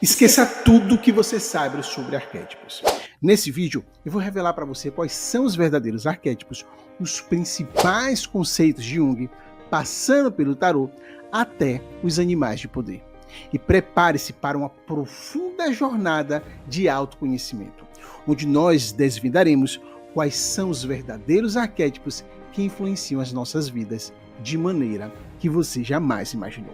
Esqueça tudo que você sabe sobre arquétipos. Nesse vídeo, eu vou revelar para você quais são os verdadeiros arquétipos, os principais conceitos de Jung, passando pelo tarô até os animais de poder. E prepare-se para uma profunda jornada de autoconhecimento, onde nós desvendaremos quais são os verdadeiros arquétipos que influenciam as nossas vidas de maneira que você jamais imaginou.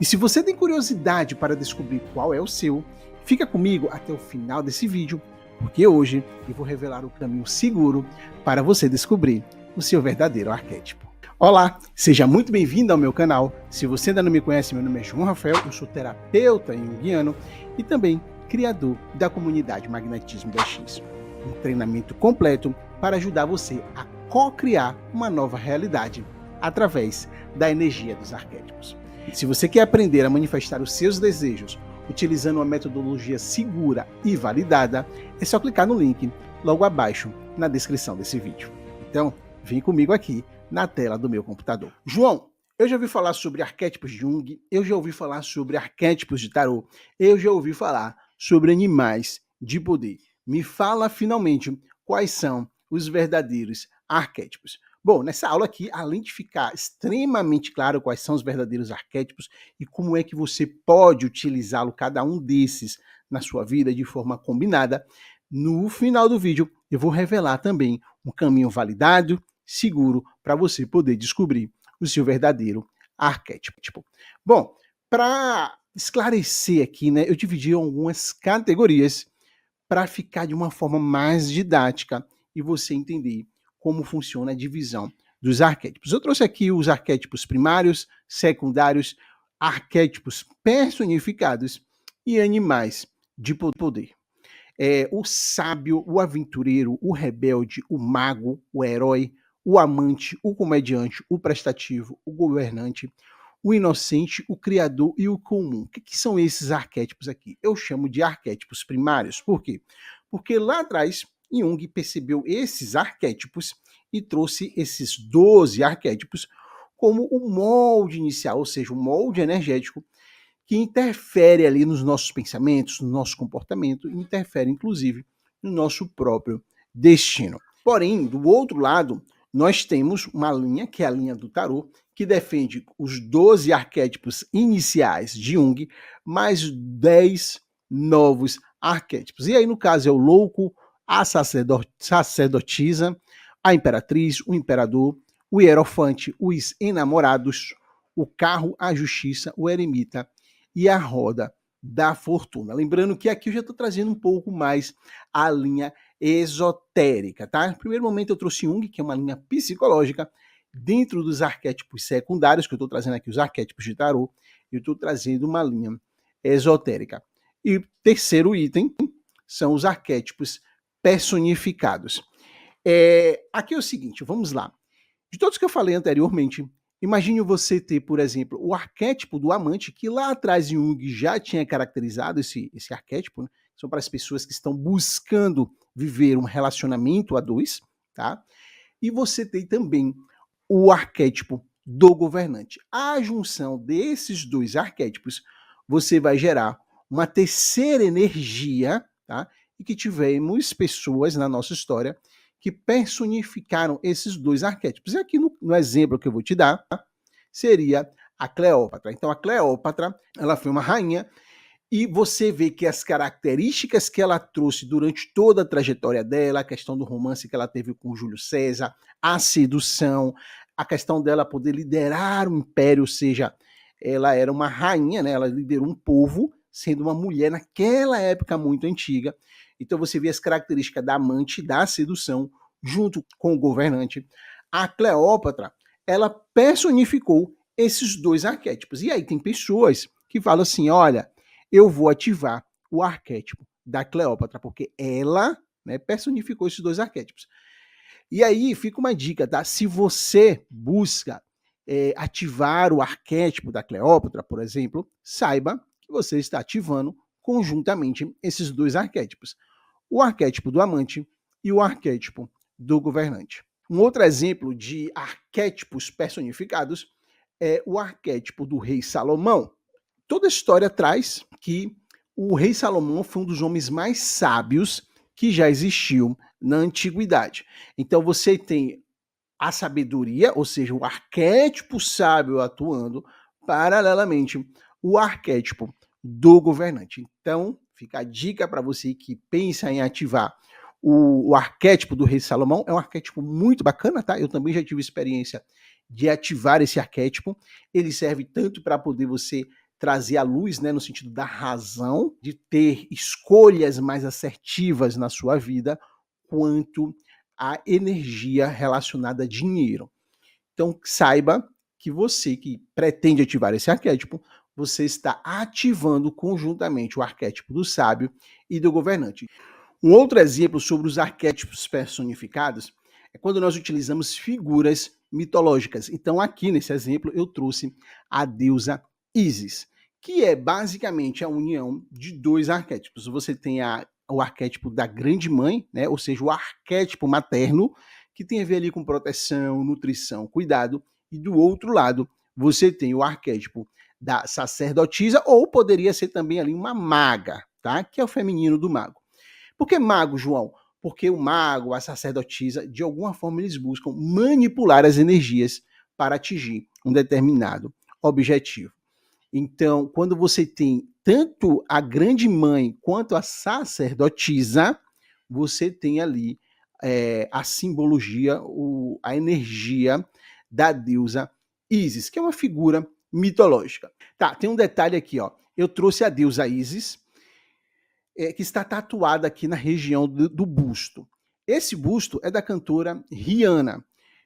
E se você tem curiosidade para descobrir qual é o seu, fica comigo até o final desse vídeo, porque hoje eu vou revelar o caminho seguro para você descobrir o seu verdadeiro arquétipo. Olá, seja muito bem-vindo ao meu canal. Se você ainda não me conhece, meu nome é João Rafael, eu sou terapeuta junguiano e também criador da comunidade Magnetismo 10X. Um treinamento completo para ajudar você a co-criar uma nova realidade através da energia dos arquétipos. Se você quer aprender a manifestar os seus desejos utilizando uma metodologia segura e validada, é só clicar no link logo abaixo na descrição desse vídeo. Então, vem comigo aqui na tela do meu computador. João, eu já ouvi falar sobre arquétipos de Jung, eu já ouvi falar sobre arquétipos de tarô, eu já ouvi falar sobre animais de poder. Me fala finalmente quais são os verdadeiros arquétipos. Bom, nessa aula aqui, além de ficar extremamente claro quais são os verdadeiros arquétipos e como é que você pode utilizá-lo, cada um desses, na sua vida de forma combinada, no final do vídeo eu vou revelar também um caminho validado, seguro, para você poder descobrir o seu verdadeiro arquétipo. Bom, para esclarecer aqui, né, eu dividi algumas categorias para ficar de uma forma mais didática e você entender como funciona a divisão dos arquétipos. Eu trouxe aqui os arquétipos primários, secundários, arquétipos personificados e animais de poder. O sábio, o aventureiro, o rebelde, o mago, o herói, o amante, o comediante, o prestativo, o governante, o inocente, o criador e o comum. O que são esses arquétipos aqui? Eu chamo de arquétipos primários. Por quê? Porque lá atrás Jung percebeu esses arquétipos e trouxe esses 12 arquétipos como o molde inicial, ou seja, o molde energético que interfere ali nos nossos pensamentos, no nosso comportamento, e interfere inclusive no nosso próprio destino. Porém, do outro lado, nós temos uma linha, que é a linha do tarô, que defende os 12 arquétipos iniciais de Jung, mais 10 novos arquétipos. E aí, no caso, é o louco, a sacerdotisa, a imperatriz, o imperador, o hierofante, os enamorados, o carro, a justiça, o eremita e a roda da fortuna. Lembrando que aqui eu já estou trazendo um pouco mais a linha esotérica, tá? No primeiro momento eu trouxe Jung, que é uma linha psicológica, dentro dos arquétipos secundários, que eu estou trazendo aqui os arquétipos de tarô, eu estou trazendo uma linha esotérica. E o terceiro item são os arquétipos personificados. Aqui é o seguinte, vamos lá. De todos que eu falei anteriormente, imagine você ter, por exemplo, o arquétipo do amante, que lá atrás Jung já tinha caracterizado esse arquétipo, né? São para as pessoas que estão buscando viver um relacionamento a dois, tá? E você tem também o arquétipo do governante. A junção desses dois arquétipos, você vai gerar uma terceira energia, tá? E que tivemos pessoas na nossa história que personificaram esses dois arquétipos. E aqui no exemplo que eu vou te dar, seria a Cleópatra. Então a Cleópatra, ela foi uma rainha e você vê que as características que ela trouxe durante toda a trajetória dela, a questão do romance que ela teve com Júlio César, a sedução, a questão dela poder liderar o império, ou seja, ela era uma rainha, né? Ela liderou um povo, sendo uma mulher naquela época muito antiga. Então você vê as características da amante, da sedução, junto com o governante. A Cleópatra, ela personificou esses dois arquétipos. E aí tem pessoas que falam assim, olha, eu vou ativar o arquétipo da Cleópatra, porque ela, né, personificou esses dois arquétipos. E aí fica uma dica, tá? Se você busca ativar o arquétipo da Cleópatra, por exemplo, saiba que você está ativando conjuntamente esses dois arquétipos. O arquétipo do amante e o arquétipo do governante. Um outro exemplo de arquétipos personificados é o arquétipo do rei Salomão. Toda a história traz que O rei Salomão foi um dos homens mais sábios que já existiu na antiguidade. Então você tem a sabedoria, ou seja, o arquétipo sábio atuando, paralelamente o arquétipo do governante. Então, fica a dica para você que pensa em ativar o arquétipo do rei Salomão. É um arquétipo muito bacana, tá? Eu também já tive experiência de ativar esse arquétipo. Ele serve tanto para poder você trazer a luz, né, no sentido da razão, de ter escolhas mais assertivas na sua vida, quanto a energia relacionada a dinheiro. Então, saiba que você que pretende ativar esse arquétipo, você está ativando conjuntamente o arquétipo do sábio e do governante. Um outro exemplo sobre os arquétipos personificados é quando nós utilizamos figuras mitológicas. Então, aqui nesse exemplo, eu trouxe a deusa Ísis, que é basicamente a união de dois arquétipos. Você tem o arquétipo da grande mãe, né? Ou seja, o arquétipo materno, que tem a ver ali com proteção, nutrição, cuidado, e do outro lado, você tem o arquétipo da sacerdotisa, ou poderia ser também ali uma maga, tá? Que é o feminino do mago. Por que mago, João? Porque o mago, a sacerdotisa, de alguma forma eles buscam manipular as energias para atingir um determinado objetivo. Então, quando você tem tanto a grande mãe quanto a sacerdotisa, você tem ali a simbologia, a energia da deusa Ísis, que é uma figura mitológica. Tá, tem um detalhe aqui, ó. Eu trouxe a deusa Ísis, que está tatuada aqui na região do busto. Esse busto é da cantora Rihanna.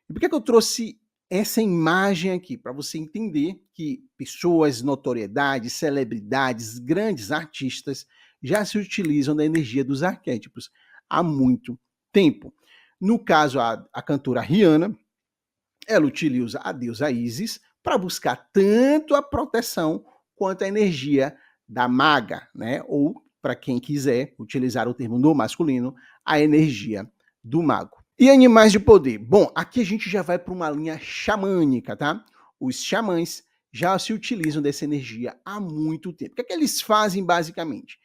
E por que eu trouxe essa imagem aqui? Para você entender que pessoas, notoriedades, celebridades, grandes artistas já se utilizam da energia dos arquétipos há muito tempo. No caso, a cantora Rihanna, ela utiliza a deusa Ísis para buscar tanto a proteção quanto a energia da maga, né? Ou, para quem quiser utilizar o termo no masculino, a energia do mago. E animais de poder? Bom, aqui a gente já vai para uma linha xamânica, tá? Os xamãs já se utilizam dessa energia há muito tempo. O que é que eles fazem basicamente?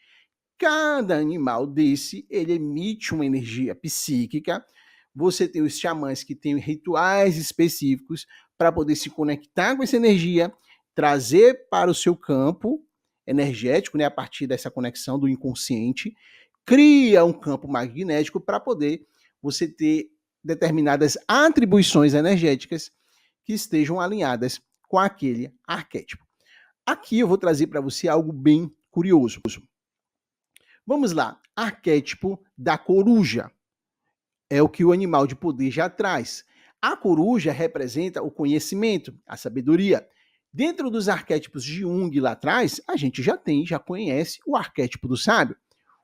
Cada animal desse, ele emite uma energia psíquica. Você tem os xamãs que têm rituais específicos para poder se conectar com essa energia, trazer para o seu campo energético, né, a partir dessa conexão do inconsciente, cria um campo magnético para poder você ter determinadas atribuições energéticas que estejam alinhadas com aquele arquétipo. Aqui eu vou trazer para você algo bem curioso. Vamos lá, arquétipo da coruja. É o que o animal de poder já traz. A coruja representa o conhecimento, a sabedoria. Dentro dos arquétipos de Jung lá atrás, a gente já conhece o arquétipo do sábio.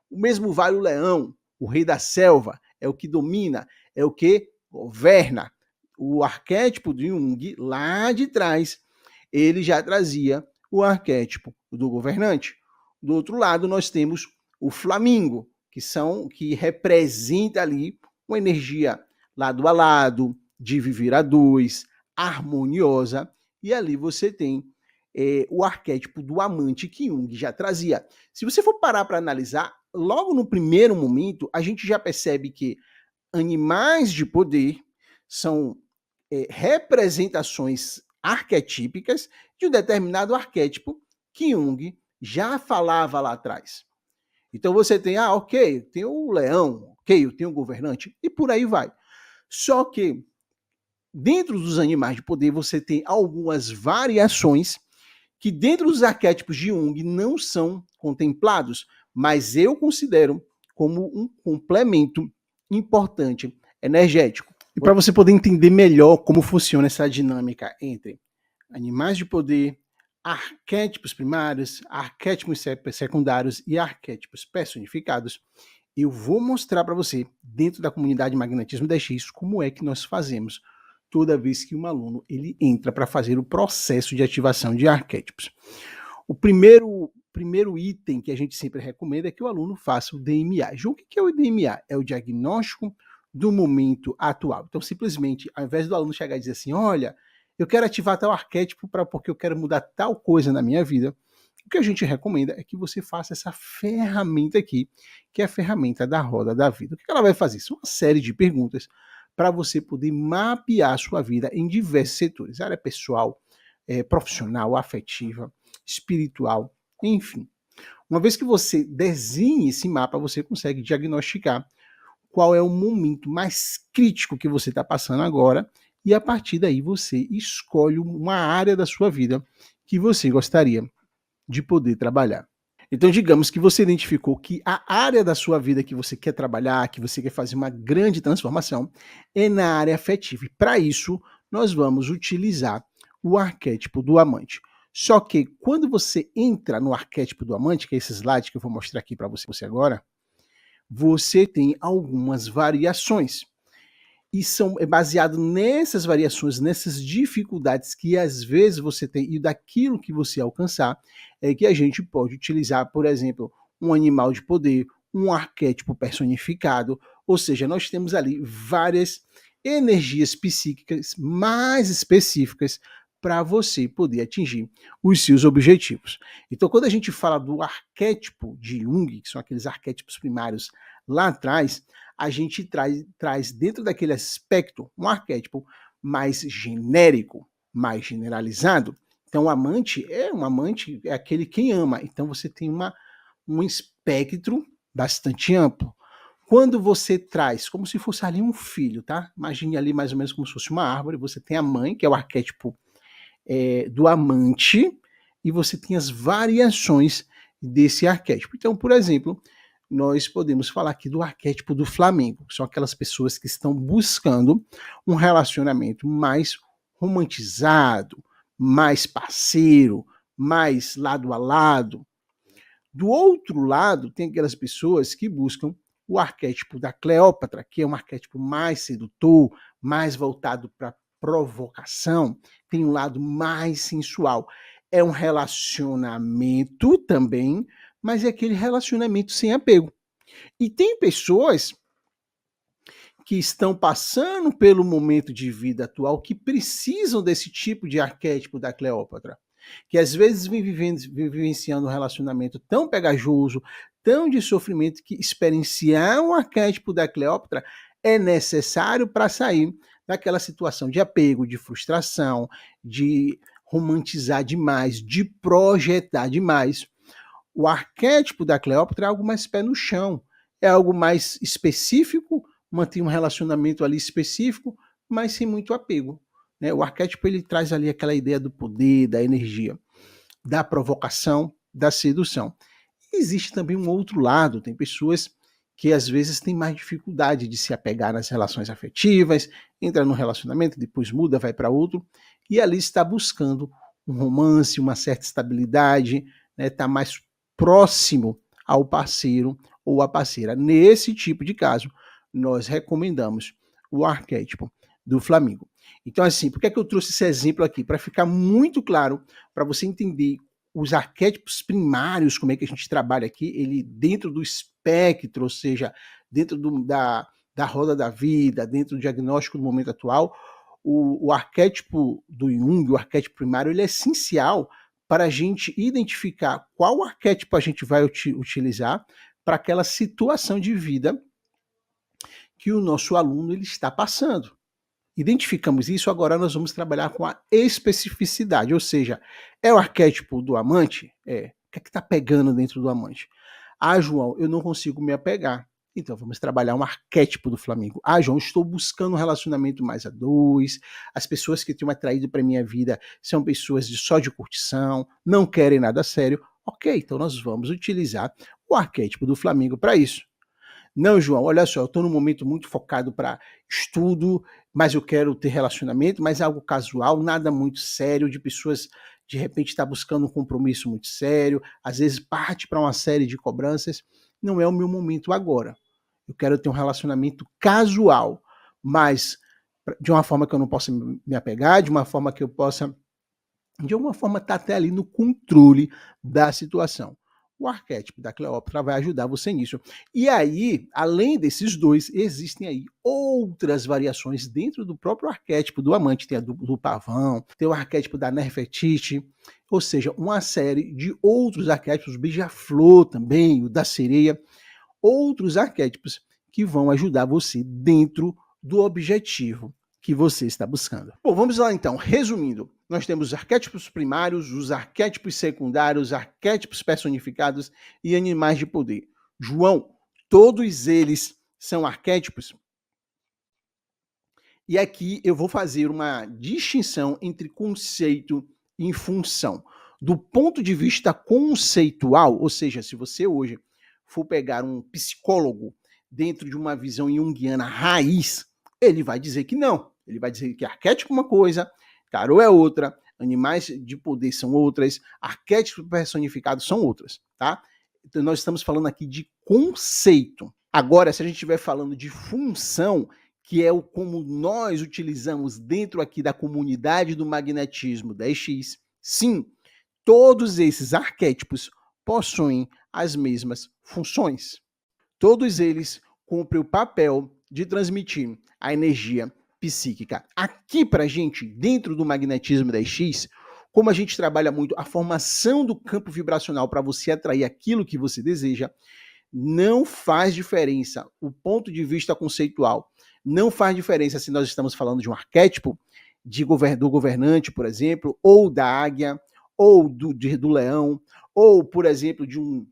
O mesmo vale o leão, o rei da selva, é o que domina, é o que governa. O arquétipo de Jung, lá de trás, ele já trazia o arquétipo do governante. Do outro lado, nós temos o flamingo, que representa ali uma energia lado a lado, de viver a dois, harmoniosa, e ali você tem o arquétipo do amante que Jung já trazia. Se você for parar para analisar, logo no primeiro momento, a gente já percebe que animais de poder são representações arquetípicas de um determinado arquétipo que Jung já falava lá atrás. Então você tem, ok, tem o leão, ok, eu tenho o governante, e por aí vai. Só que dentro dos animais de poder você tem algumas variações que dentro dos arquétipos de Jung não são contemplados, mas eu considero como um complemento importante energético. E para você poder entender melhor como funciona essa dinâmica entre animais de poder, arquétipos primários, arquétipos secundários e arquétipos personificados, eu vou mostrar para você, dentro da comunidade Magnetismo 10x, como é que nós fazemos toda vez que um aluno ele entra para fazer o processo de ativação de arquétipos. O primeiro item que a gente sempre recomenda é que o aluno faça o DMA. João, o que é o DMA? É o diagnóstico do momento atual. Então, simplesmente, ao invés do aluno chegar e dizer assim, olha, eu quero ativar tal arquétipo porque eu quero mudar tal coisa na minha vida, que a gente recomenda é que você faça essa ferramenta aqui, que é a ferramenta da roda da vida. O que ela vai fazer? São uma série de perguntas para você poder mapear a sua vida em diversos setores, área pessoal, profissional, afetiva, espiritual, enfim. Uma vez que você desenhe esse mapa, você consegue diagnosticar qual é o momento mais crítico que você está passando agora, e a partir daí você escolhe uma área da sua vida que você gostaria de poder trabalhar. Então, digamos que você identificou que a área da sua vida que você quer trabalhar, que você quer fazer uma grande transformação, é na área afetiva. E para isso, nós vamos utilizar o arquétipo do amante. Só que quando você entra no arquétipo do amante, que é esse slide que eu vou mostrar aqui para você agora, você tem algumas variações. E é baseado nessas variações, nessas dificuldades que às vezes você tem e daquilo que você alcançar, é que a gente pode utilizar, por exemplo, um animal de poder, um arquétipo personificado, ou seja, nós temos ali várias energias psíquicas mais específicas para você poder atingir os seus objetivos. Então, quando a gente fala do arquétipo de Jung, que são aqueles arquétipos primários lá atrás, a gente traz dentro daquele aspecto um arquétipo mais genérico, mais generalizado. Então, um amante é aquele quem ama. Então, você tem um espectro bastante amplo. Quando você traz, como se fosse ali um filho, tá? Imagine ali mais ou menos como se fosse uma árvore. Você tem a mãe, que é o arquétipo do amante, e você tem as variações desse arquétipo. Então, por exemplo, nós podemos falar aqui do arquétipo do Flamengo, que são aquelas pessoas que estão buscando um relacionamento mais romantizado, mais parceiro, mais lado a lado. Do outro lado, tem aquelas pessoas que buscam o arquétipo da Cleópatra, que é um arquétipo mais sedutor, mais voltado para provocação, tem um lado mais sensual. É um relacionamento também, mas é aquele relacionamento sem apego. E tem pessoas que estão passando pelo momento de vida atual que precisam desse tipo de arquétipo da Cleópatra, que às vezes vem vivenciando um relacionamento tão pegajoso, tão de sofrimento, que experienciar um arquétipo da Cleópatra é necessário para sair daquela situação de apego, de frustração, de romantizar demais, de projetar demais. O arquétipo da Cleópatra é algo mais pé no chão, é algo mais específico, mantém um relacionamento ali específico, mas sem muito apego. Né? O arquétipo ele traz ali aquela ideia do poder, da energia, da provocação, da sedução. E existe também um outro lado, tem pessoas que às vezes têm mais dificuldade de se apegar nas relações afetivas, entra num relacionamento, depois muda, vai para outro, e ali está buscando um romance, uma certa estabilidade, né? Está mais próximo ao parceiro ou à parceira. Nesse tipo de caso, nós recomendamos o arquétipo do Flamengo. Então, assim, por que é que eu trouxe esse exemplo aqui? Para ficar muito claro, para você entender os arquétipos primários, como é que a gente trabalha aqui, ele dentro do espectro, ou seja, dentro da roda da vida, dentro do diagnóstico do momento atual, o arquétipo do Jung, o arquétipo primário, ele é essencial para a gente identificar qual arquétipo a gente vai utilizar para aquela situação de vida que o nosso aluno ele está passando. Identificamos isso, agora nós vamos trabalhar com a especificidade, ou seja, é o arquétipo do amante? É. O que é que está pegando dentro do amante? Ah, João, eu não consigo me apegar. Então vamos trabalhar um arquétipo do Flamengo. Ah, João, estou buscando um relacionamento mais a dois. As pessoas que tenho atraído para minha vida são pessoas só de curtição, não querem nada sério. Ok, então nós vamos utilizar o arquétipo do Flamengo para isso. Não, João, olha só, eu estou num momento muito focado para estudo, mas eu quero ter relacionamento, mas é algo casual, nada muito sério, de pessoas de repente estar buscando um compromisso muito sério, às vezes parte para uma série de cobranças. Não é o meu momento agora. Eu quero ter um relacionamento casual, mas de uma forma que eu não possa me apegar, de uma forma que eu possa, de alguma forma, estar até ali no controle da situação. o arquétipo da Cleópatra vai ajudar você nisso. E aí, além desses dois, existem aí outras variações dentro do próprio arquétipo do amante. Tem a do pavão, tem o arquétipo da Nefertiti, ou seja, uma série de outros arquétipos, o beija-flor também, o da sereia, outros arquétipos que vão ajudar você dentro do objetivo que você está buscando. Bom, vamos lá então. Resumindo, nós temos os arquétipos primários, os arquétipos secundários, arquétipos personificados e animais de poder. João, todos eles são arquétipos? E aqui eu vou fazer uma distinção entre conceito e função. Do ponto de vista conceitual, ou seja, se você hoje for pegar um psicólogo dentro de uma visão junguiana raiz, ele vai dizer que não. Ele vai dizer que arquétipo é uma coisa, tarô é outra, animais de poder são outras, arquétipos personificados são outras, tá? Então nós estamos falando aqui de conceito. Agora, se a gente estiver falando de função, que é o como nós utilizamos dentro aqui da comunidade do magnetismo 10x, sim, todos esses arquétipos possuem as mesmas funções. Todos eles cumprem o papel de transmitir a energia psíquica. Aqui pra gente, dentro do magnetismo 10x, como a gente trabalha muito a formação do campo vibracional para você atrair aquilo que você deseja, não faz diferença o ponto de vista conceitual. Não faz diferença se nós estamos falando de um arquétipo do governante, por exemplo, ou da águia, ou do leão, ou, por exemplo, de um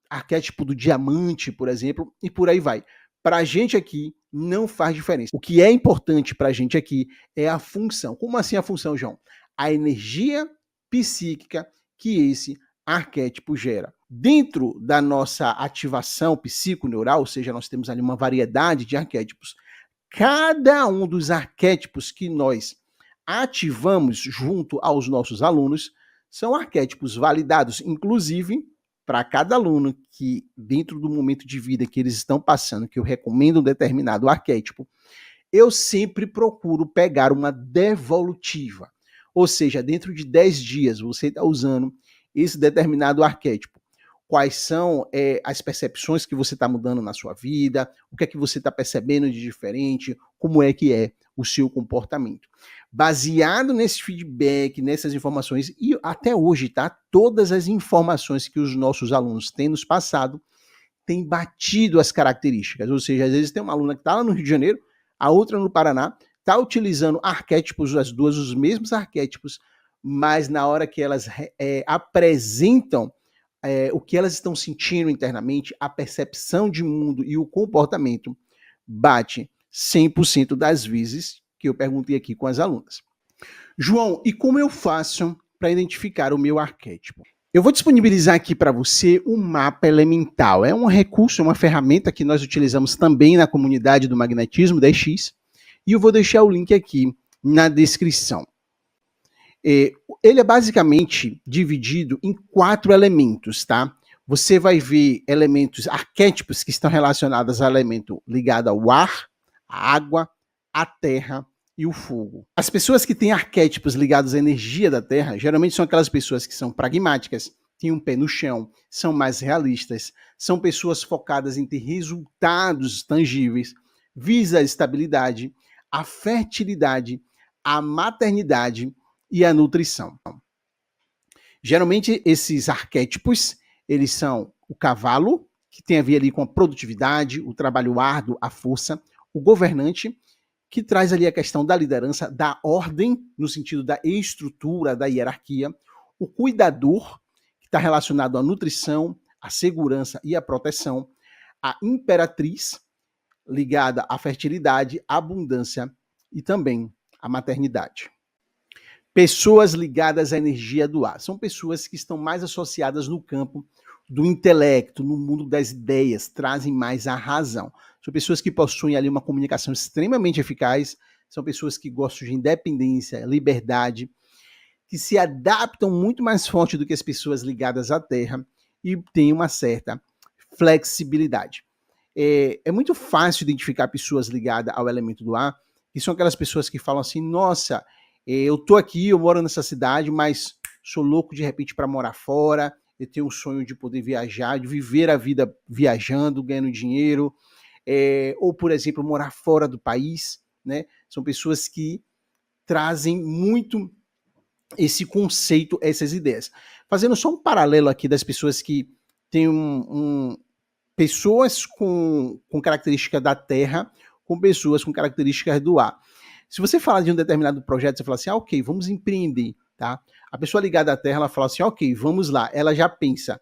arquétipo do diamante, por exemplo, e por aí vai. Para a gente aqui, não faz diferença. O que é importante para a gente aqui é a função. Como assim a função, João? A energia psíquica que esse arquétipo gera. Dentro da nossa ativação psiconeural, ou seja, nós temos ali uma variedade de arquétipos, cada um dos arquétipos que nós ativamos junto aos nossos alunos são arquétipos validados, inclusive para cada aluno que, dentro do momento de vida que eles estão passando, que eu recomendo um determinado arquétipo, eu sempre procuro pegar uma devolutiva. Ou seja, dentro de 10 dias você está usando esse determinado arquétipo. Quais são as percepções que você está mudando na sua vida, o que é que você está percebendo de diferente, como é que é o seu comportamento. Baseado nesse feedback, nessas informações, e até hoje, tá? Todas as informações que os nossos alunos têm nos passado têm batido as características. Ou seja, às vezes tem uma aluna que está lá no Rio de Janeiro, a outra no Paraná, está utilizando arquétipos, as duas, os mesmos arquétipos, mas na hora que elas apresentam o que elas estão sentindo internamente, a percepção de mundo e o comportamento bate 100% das vezes que eu perguntei aqui com as alunas. João, e como eu faço para identificar o meu arquétipo? Eu vou disponibilizar aqui para você um mapa elemental. É um recurso, é uma ferramenta que nós utilizamos também na comunidade do magnetismo 10x, e eu vou deixar o link aqui na descrição. Ele é basicamente dividido em 4 elementos, tá? Você vai ver elementos, arquétipos que estão relacionados ao elemento ligado ao ar, à água, à terra e o fogo. As pessoas que têm arquétipos ligados à energia da terra, geralmente são aquelas pessoas que são pragmáticas, têm um pé no chão, são mais realistas, são pessoas focadas em ter resultados tangíveis, visa a estabilidade, a fertilidade, a maternidade e a nutrição. Geralmente esses arquétipos, eles são o cavalo, que tem a ver ali com a produtividade, o trabalho árduo, a força, o governante, que traz ali a questão da liderança, da ordem, no sentido da estrutura, da hierarquia, o cuidador, que está relacionado à nutrição, à segurança e à proteção, a imperatriz, ligada à fertilidade, à abundância e também à maternidade. Pessoas ligadas à energia do ar. São pessoas que estão mais associadas no campo do intelecto, no mundo das ideias, trazem mais a razão. São pessoas que possuem ali uma comunicação extremamente eficaz, são pessoas que gostam de independência, liberdade, que se adaptam muito mais forte do que as pessoas ligadas à terra e têm uma certa flexibilidade. É muito fácil identificar pessoas ligadas ao elemento do ar, que são aquelas pessoas que falam assim, nossa, eu tô aqui, eu moro nessa cidade, mas sou louco de repente para morar fora, eu tenho um sonho de poder viajar, de viver a vida viajando, ganhando dinheiro, ou, por exemplo, morar fora do país, né? São pessoas que trazem muito esse conceito, essas ideias. Fazendo só um paralelo aqui das pessoas que têm pessoas com característica da terra com pessoas com características do ar. Se você fala de um determinado projeto, você fala assim, ok, vamos empreender, tá? A pessoa ligada à terra, ela fala assim, ok, vamos lá. Ela já pensa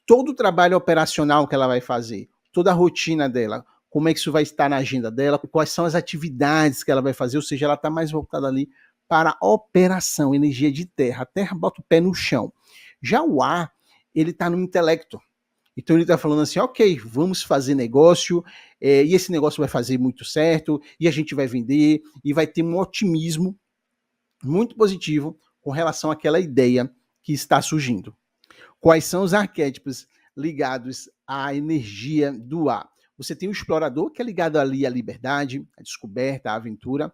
todo o trabalho operacional que ela vai fazer, toda a rotina dela, como é que isso vai estar na agenda dela, quais são as atividades que ela vai fazer, ou seja, ela está mais voltada ali para a operação, energia de terra. A terra bota o pé no chão. Já o ar, ele está no intelecto. Então ele está falando assim, ok, vamos fazer negócio, e esse negócio vai fazer muito certo, e a gente vai vender, e vai ter um otimismo muito positivo com relação àquela ideia que está surgindo. Quais são os arquétipos ligados à energia do ar? Você tem o explorador, que é ligado ali à liberdade, à descoberta, à aventura.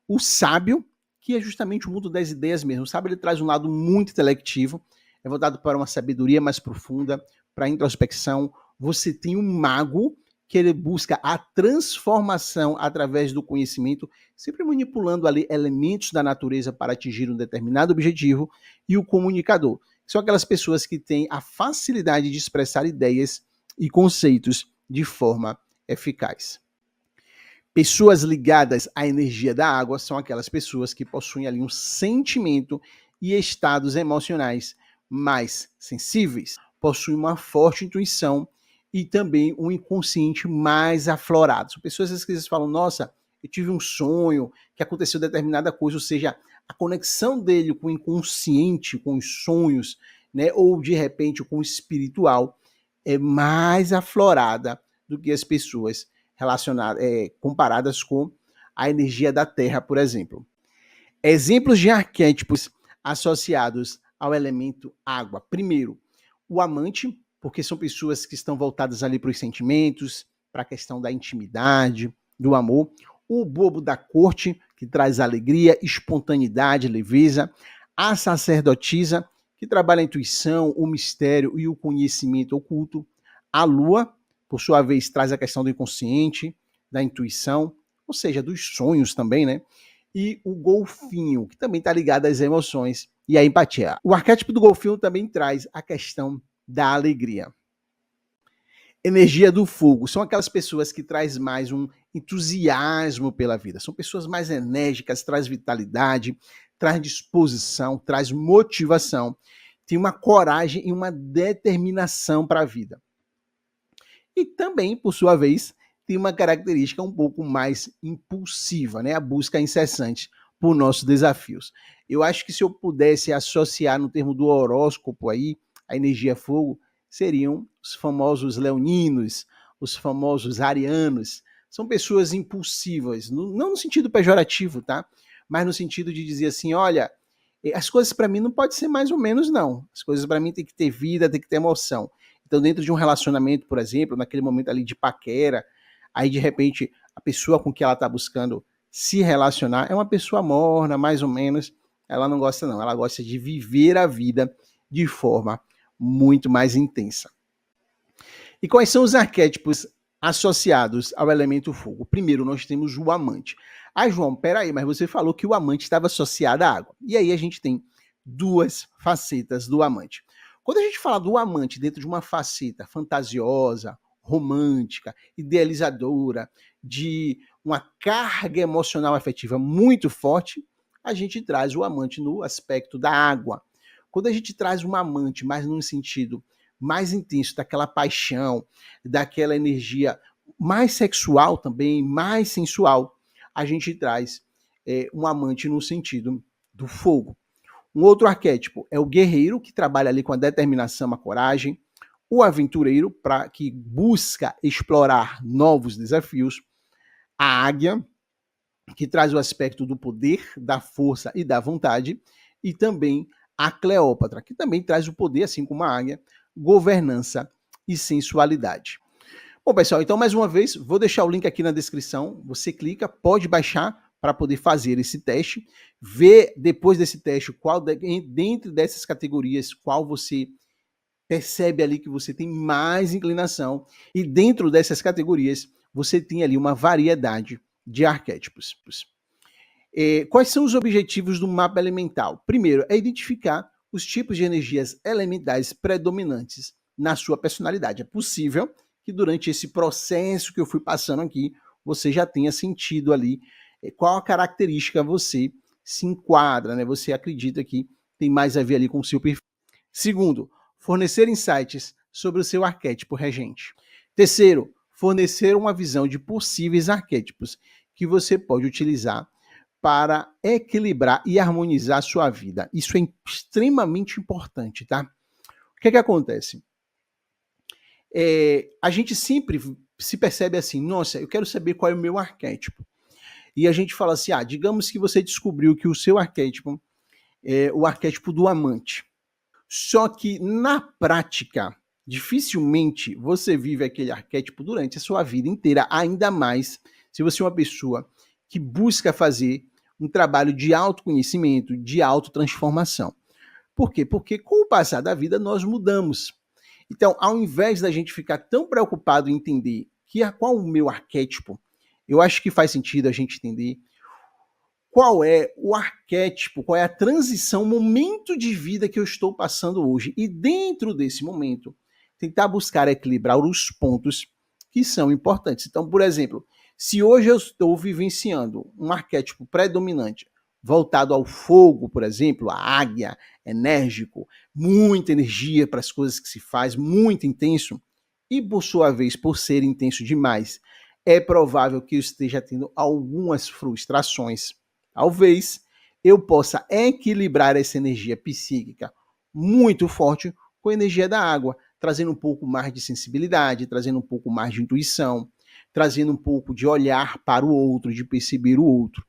O sábio, que é justamente o mundo das ideias mesmo. O sábio ele traz um lado muito intelectivo, é voltado para uma sabedoria mais profunda, para a introspecção. Você tem o mago, que ele busca a transformação através do conhecimento, sempre manipulando ali elementos da natureza para atingir um determinado objetivo. E o comunicador, são aquelas pessoas que têm a facilidade de expressar ideias e conceitos de forma eficaz. Pessoas ligadas à energia da água são aquelas pessoas que possuem ali um sentimento e estados emocionais mais sensíveis, possuem uma forte intuição e também um inconsciente mais aflorado. São pessoas que às vezes falam, nossa, eu tive um sonho que aconteceu determinada coisa, ou seja, a conexão dele com o inconsciente, com os sonhos, né, ou de repente com o espiritual, é mais aflorada do que as pessoas relacionadas, comparadas com a energia da Terra, por exemplo. Exemplos de arquétipos associados ao elemento água. Primeiro, o amante, porque são pessoas que estão voltadas ali para os sentimentos, para a questão da intimidade, do amor. O bobo da corte, que traz alegria, espontaneidade, leveza. A sacerdotisa, que trabalha a intuição, o mistério e o conhecimento oculto. A lua, por sua vez, traz a questão do inconsciente, da intuição, ou seja, dos sonhos também, né? E o golfinho, que também está ligado às emoções e à empatia. O arquétipo do golfinho também traz a questão da alegria. Energia do fogo, são aquelas pessoas que traz mais um entusiasmo pela vida. São pessoas mais enérgicas, traz vitalidade, traz disposição, traz motivação, tem uma coragem e uma determinação para a vida. E também, por sua vez, tem uma característica um pouco mais impulsiva, né? A busca incessante por nossos desafios. Eu acho que se eu pudesse associar no termo do horóscopo aí, a energia fogo, seriam os famosos leoninos, os famosos arianos. São pessoas impulsivas, não no sentido pejorativo, tá? Mas no sentido de dizer assim, olha, as coisas para mim não pode ser mais ou menos, não. As coisas para mim tem que ter vida, tem que ter emoção. Então, dentro de um relacionamento, por exemplo, naquele momento ali de paquera, aí de repente a pessoa com que ela está buscando se relacionar é uma pessoa morna, mais ou menos. Ela não gosta, não. Ela gosta de viver a vida de forma muito mais intensa. E quais são os arquétipos associados ao elemento fogo? Primeiro, nós temos o amante. Ah, João, peraí, mas você falou que o amante estava associado à água. E aí a gente tem duas facetas do amante. Quando a gente fala do amante dentro de uma faceta fantasiosa, romântica, idealizadora, de uma carga emocional afetiva muito forte, a gente traz o amante no aspecto da água. Quando a gente traz um amante, mas num sentido mais intenso, daquela paixão, daquela energia mais sexual também, mais sensual, a gente traz um amante no sentido do fogo. Um outro arquétipo é o guerreiro, que trabalha ali com a determinação, a coragem. O aventureiro, que busca explorar novos desafios. A águia, que traz o aspecto do poder, da força e da vontade. E também a Cleópatra, que também traz o poder, assim como a águia, governança e sensualidade. Bom, pessoal, então mais uma vez, vou deixar o link aqui na descrição. Você clica, pode baixar para poder fazer esse teste, ver depois desse teste qual dentro dessas categorias, qual você percebe ali que você tem mais inclinação e dentro dessas categorias você tem ali uma variedade de arquétipos. Quais são os objetivos do mapa elemental? Primeiro, é identificar os tipos de energias elementais predominantes na sua personalidade. É possível que durante esse processo que eu fui passando aqui, você já tenha sentido ali qual a característica você se enquadra, né? Você acredita que tem mais a ver ali com o seu perfil. Segundo, fornecer insights sobre o seu arquétipo regente. Terceiro, fornecer uma visão de possíveis arquétipos que você pode utilizar para equilibrar e harmonizar a sua vida. Isso é extremamente importante, tá? O que acontece? A gente sempre se percebe assim, nossa, eu quero saber qual é o meu arquétipo. E a gente fala assim, digamos que você descobriu que o seu arquétipo é o arquétipo do amante. Só que, na prática, dificilmente você vive aquele arquétipo durante a sua vida inteira, ainda mais se você é uma pessoa que busca fazer um trabalho de autoconhecimento, de autotransformação. Por quê? Porque com o passar da vida nós mudamos. Então, ao invés da gente ficar tão preocupado em entender qual o meu arquétipo, eu acho que faz sentido a gente entender qual é o arquétipo, qual é a transição, o momento de vida que eu estou passando hoje. E dentro desse momento, tentar buscar equilibrar os pontos que são importantes. Então, por exemplo, se hoje eu estou vivenciando um arquétipo predominante voltado ao fogo, por exemplo, a águia, enérgico, muita energia para as coisas que se faz, muito intenso, e por sua vez, por ser intenso demais, é provável que eu esteja tendo algumas frustrações. Talvez eu possa equilibrar essa energia psíquica muito forte com a energia da água, trazendo um pouco mais de sensibilidade, trazendo um pouco mais de intuição, trazendo um pouco de olhar para o outro, de perceber o outro.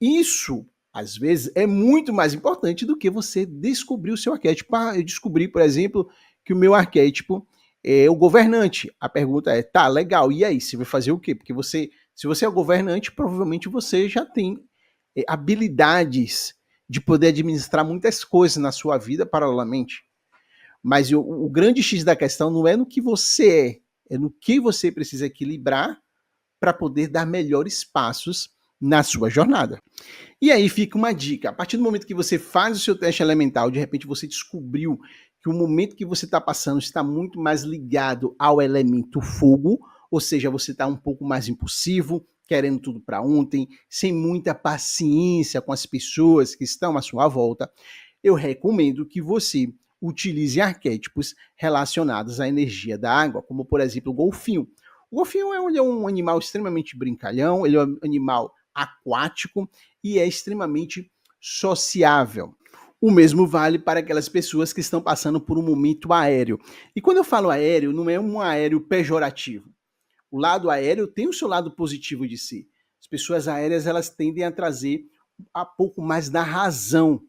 Isso, às vezes, é muito mais importante do que você descobrir o seu arquétipo. Eu descobri, por exemplo, que o meu arquétipo é o governante. A pergunta é, tá, legal, e aí, você vai fazer o quê? Porque se você é o governante, provavelmente você já tem habilidades de poder administrar muitas coisas na sua vida paralelamente. Mas o grande X da questão não é no que você é no que você precisa equilibrar para poder dar melhores passos na sua jornada. E aí fica uma dica, a partir do momento que você faz o seu teste elemental, de repente você descobriu que o momento que você está passando está muito mais ligado ao elemento fogo, ou seja, você está um pouco mais impulsivo, querendo tudo para ontem, sem muita paciência com as pessoas que estão à sua volta, eu recomendo que você utilize arquétipos relacionados à energia da água, como por exemplo o golfinho. O golfinho é um animal extremamente brincalhão, ele é um animal aquático e é extremamente sociável. O mesmo vale para aquelas pessoas que estão passando por um momento aéreo. E quando eu falo aéreo, não é um aéreo pejorativo. O lado aéreo tem o seu lado positivo de si. As pessoas aéreas, elas tendem a trazer um pouco mais da razão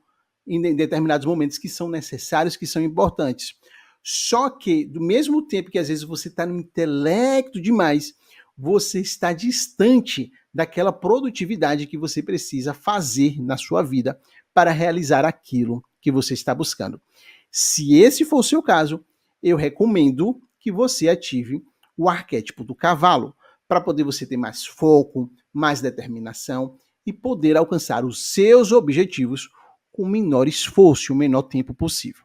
em determinados momentos que são necessários, que são importantes. Só que, do mesmo tempo que às vezes você está no intelecto demais, você está distante daquela produtividade que você precisa fazer na sua vida para realizar aquilo que você está buscando. Se esse for o seu caso, eu recomendo que você ative o arquétipo do cavalo, para poder você ter mais foco, mais determinação e poder alcançar os seus objetivos com o menor esforço, o menor tempo possível.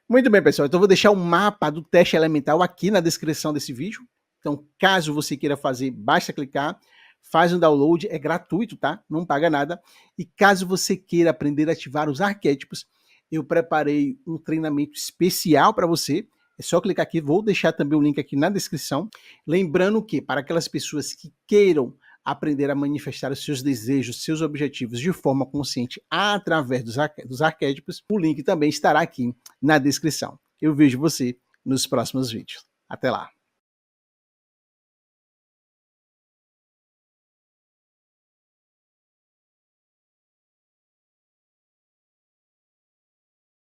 Muito bem, pessoal, então eu vou deixar o mapa do teste elemental aqui na descrição desse vídeo. Então, caso você queira fazer, basta clicar, faz um download, é gratuito, tá? Não paga nada. E caso você queira aprender a ativar os arquétipos, eu preparei um treinamento especial para você. É só clicar aqui, vou deixar também o link aqui na descrição. Lembrando que, para aquelas pessoas que queiram aprender a manifestar os seus desejos, seus objetivos de forma consciente através dos arquétipos, o link também estará aqui na descrição. Eu vejo você nos próximos vídeos. Até lá!